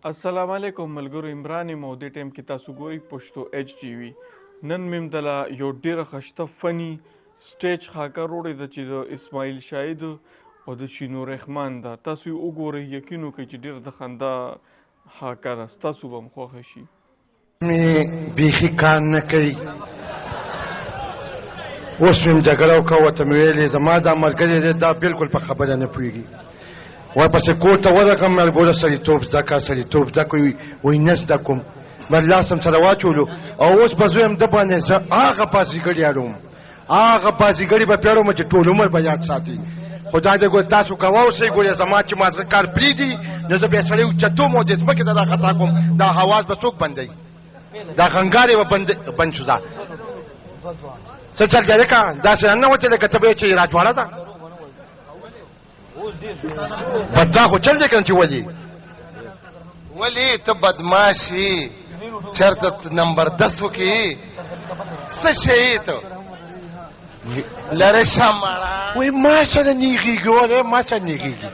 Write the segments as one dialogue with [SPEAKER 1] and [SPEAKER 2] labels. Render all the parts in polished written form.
[SPEAKER 1] السلام علیکم ملګرو، عمران یم او دې ټایم کې تاسو ګورئ پښتو ایچ ټي وي. نن مې دله یو ډېره ښایسته فني سټیج خاکه روړې ده چې د اسماعیل شاهد او د شینو رحمان ده. تاسو یې وګورئ، یقین وکړئ چې ډېر د خندا خاکه ده، ستاسو به هم خوښه شي.
[SPEAKER 2] مې بیخي کار نه کوي، اوس مې جګړه وکړه، ورته مې ویلې زما دا ملګری دی دا بالکل په خبره نه پوهېږي. ورپسې کور ته ورغلم، ګوره سړیتوب زده کړه، سړیتوب زده کړه. وایي نه زده کوم، بل لاس هم سره واچولو او اوس به زه یم ده باندې زه هغه بازیګري اړوم، هغه بازیګري به پېړوم چې ټول عمر به یاد ساتي. خدای دې ګوره تاسو کوه اوسئ، ګورې زما چې مازغه کار پرېږدي نو زه بیا سړی اوچتوم او د ځمکې ته دا خطا کوم. دا حواس به څوک بندوي؟ دا غنګارې به بند شو. دا څه چل دی لکه داسې نه وچې لکه ته به یې چې راجواړه ده بددا خو چل دی که نه چې
[SPEAKER 3] ولې ته بدماش یې چېرته نمبر 10 وکړې څه شی یې ته لرې شه مړه.
[SPEAKER 2] وایي ما سره نیغېږي، ولې ما سره نیغېږي؟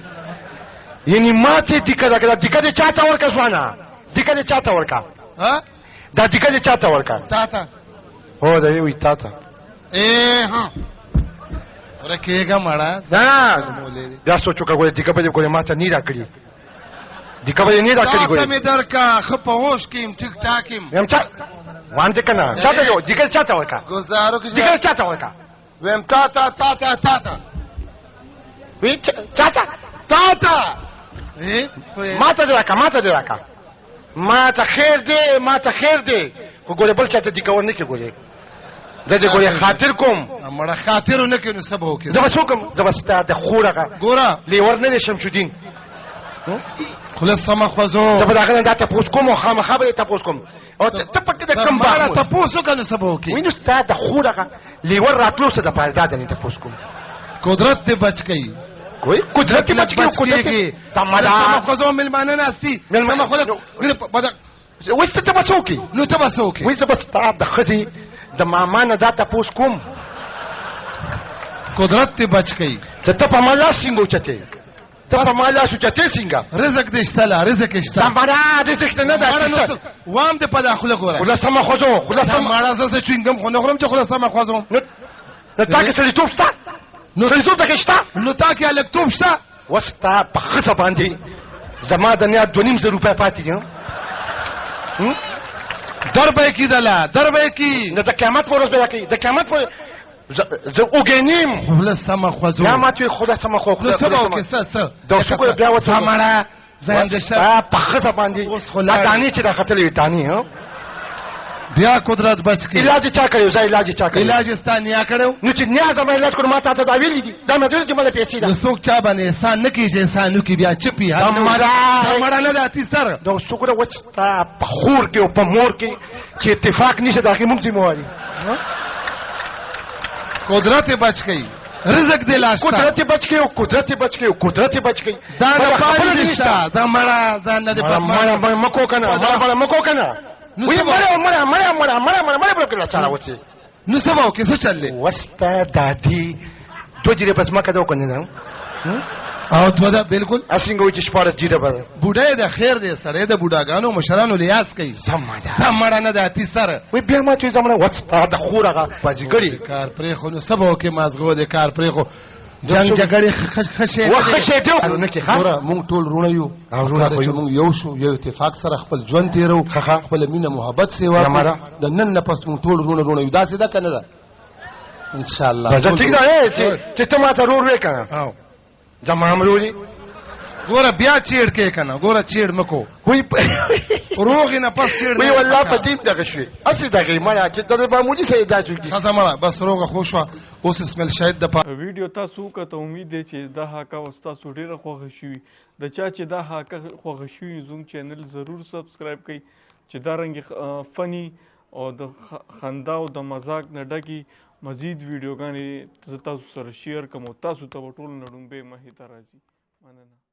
[SPEAKER 2] یعنې ما ته دیکه ده که دا دیکه دې چا ته ورکړه ځوانه؟ دیکه دې چا ته ورکړه؟ دا دیکه دې چا ته ورکړه؟
[SPEAKER 3] تا ته.
[SPEAKER 2] هو دا یې وایي تا ته.
[SPEAKER 3] ورکېږه مړه.
[SPEAKER 2] بیا سوچ وکړه، ګورې دیکه به دې ګورې ما ته نی راکړي، دیکه به دې نی راکړي.
[SPEAKER 3] تا ته مې درکړه، ښه په هوش کې یم، ټیک ټاک یم.
[SPEAKER 2] ویم چا وان دې که نه چا ته یو دیکه چا ته ورکړه؟
[SPEAKER 3] ګزارو کې
[SPEAKER 2] دیکه چا ته ورکړه؟
[SPEAKER 3] ویم تا ته تا ته تا ته
[SPEAKER 2] وی چا ته
[SPEAKER 3] تا ته
[SPEAKER 2] ما ته دې راکړه، ما ته دې راکړه، ما ته خیر دی، ما ته خیر دی. خو ګورې بل چا ته دیکه ور نه کړې. ګورې زه دې ګورې خاطر کوم،
[SPEAKER 3] مړه خاطر ونه کړې نو څه به وکړې؟
[SPEAKER 2] زه به څه وکړم؟ زه به ستا د خور هغه
[SPEAKER 3] ګوره
[SPEAKER 2] لیور نه دی شمشالدین،
[SPEAKER 3] خوله سمه خوځو.
[SPEAKER 2] زه به د هغه نه دا تپوس کوم او خامخا به یې تپوس کوم. او ته پکې د کوم
[SPEAKER 3] مړه تپوس وکړه نو څه به وکړې؟
[SPEAKER 2] وینو ستا د خور هغه لیور راتلو څه دپاره دا دنې تپوس کوم.
[SPEAKER 3] قدرت دې بچ کوي،
[SPEAKER 2] قدرت دې بچ کوي. قدرت
[SPEAKER 3] سمه خوځو مېلمانه ناستي سمه خوله.
[SPEAKER 2] اوس ته به څه وکړې؟
[SPEAKER 3] نو ته به څه وکړې؟
[SPEAKER 2] وایي زه به ستا د ښځې د ماما نه دا تپوس کوم.
[SPEAKER 3] قدرت دې بچ کوي.
[SPEAKER 2] ته په ما لاس څنګه اوچتې؟ ته په ما لاس اوچتې څنګه؟
[SPEAKER 3] رزق دې شته لا، رزق یې شته.
[SPEAKER 2] سمه رزق شته نه ده.
[SPEAKER 3] وام دې په دا خوله ګوره،
[SPEAKER 2] خوله سمه خوځو، خوله سمه.
[SPEAKER 3] مړه زه چوینګم خو نه خورم چې خوله سمه خوځوم.
[SPEAKER 2] نو تا کې سړیتوب شته؟ سړیتوب ته کې شته؟
[SPEAKER 3] نو تا کې هلکتوب شته؟
[SPEAKER 2] اوس ستا په ښځه باندې زما د نیا 2.5 روپۍ پاتې دي.
[SPEAKER 3] در به یې کېدله، در به یې کي.
[SPEAKER 2] نو د قیامت په ورځ به یې کوي، د قیامت په زه اوږېنیم.
[SPEAKER 3] خوله سمه خوځو
[SPEAKER 2] بیا ما ته وایي خوله سمه خو
[SPEAKER 3] نو څه به وکړې؟ څه
[SPEAKER 2] دا څه ګوره بیا ورته
[SPEAKER 3] مړه زنده
[SPEAKER 2] ستا په ښځه باندې دانې چې راختلې وي دانې
[SPEAKER 3] بیا قدرت بچ کړي.
[SPEAKER 2] علاج یې چا کړی؟ زه علاج یې چا کړی؟
[SPEAKER 3] علاج یې ستا نیا کړی.
[SPEAKER 2] نو چې نیا زما علاج کړو ما تا ته دا ویلي دي، دا مې ویلي چې مله پیسې ده.
[SPEAKER 3] نو څوک چا باندې احسان نه کوي چې احسان وکړي بیا چپي مړه نه ده اتي سر.
[SPEAKER 2] دا څه ګوره وچ ستا په خور کې او په مور کې چې اتفاق نشته د هغې مونږ ذمهواري.
[SPEAKER 3] قدرت یې بچ کوي، رزق دې لا شته.
[SPEAKER 2] قدرت یې بچ کوي او قدرت یې بچ کوي او قدرت یې بچ کوي.
[SPEAKER 3] دا نه پالي دې شته، دا مړه ځان نه دې
[SPEAKER 2] مړه مکو که نه، مړه مکو که نه. وایي مړه به کله چاره وڅې.
[SPEAKER 3] نو څه به وکړې؟ څه چل دی؟
[SPEAKER 2] اوس ته دادي 2 جریبه په ځمکه ده وکړه نه
[SPEAKER 3] او دوه ده بلکل.
[SPEAKER 2] څنګه وایي چې 14 جریبه ده.
[SPEAKER 3] بوډۍ ده، خیر دی، سړی د بوډاګانو مشرانو لیاس کوي.
[SPEAKER 2] سمه ده،
[SPEAKER 3] ته مړه نه ده اتي سر.
[SPEAKER 2] وایي بیا ما چې زمړه وڅ ستا د خور هغه بازیګري
[SPEAKER 3] کار پرېښو نو څه به وکړې؟ مازغو دې کار پرېښو، جنګ جګړې ښه شی
[SPEAKER 2] نه کې.
[SPEAKER 3] ګوره مونږ ټول رونه یو، چې مونږ یو شو، یو اتفاق سره خپل ژوند تېرو، خپله مینه محبت سیوا کړو. د نن نه پس مونږ ټول رونه یو. داسې ده که نه ده؟ انشاءالله
[SPEAKER 2] ټیک ده چې ته ما ته رور وې که نه زما هم روري.
[SPEAKER 3] ګوره بیا چیړ کې که نه، ګوره چیړ مه کو. روغې نه پس چیړ
[SPEAKER 2] وایي والله په دې دغه شوې هسې دغې مړه چې د معمولي سړي دا جوړي.
[SPEAKER 3] ښځه مړه بس روغه خو شوه. اوس اسماعیل شاهد د
[SPEAKER 1] ویډیو تاسو وکړه، امید دی چې دا حاکه به ستاسو ډېره خوښه شوي. د چا چې دا حاکه خوښه شوي زموږ چینل ضرور سبسکرایب کړئ چې دا رنګې فني او د خندا او د مذاق نه ډکې مزید ویډیوګانې زه تاسو سره شیر کوم او تاسو ته به ټول نه ډومبې مخې ته راځي. مننه.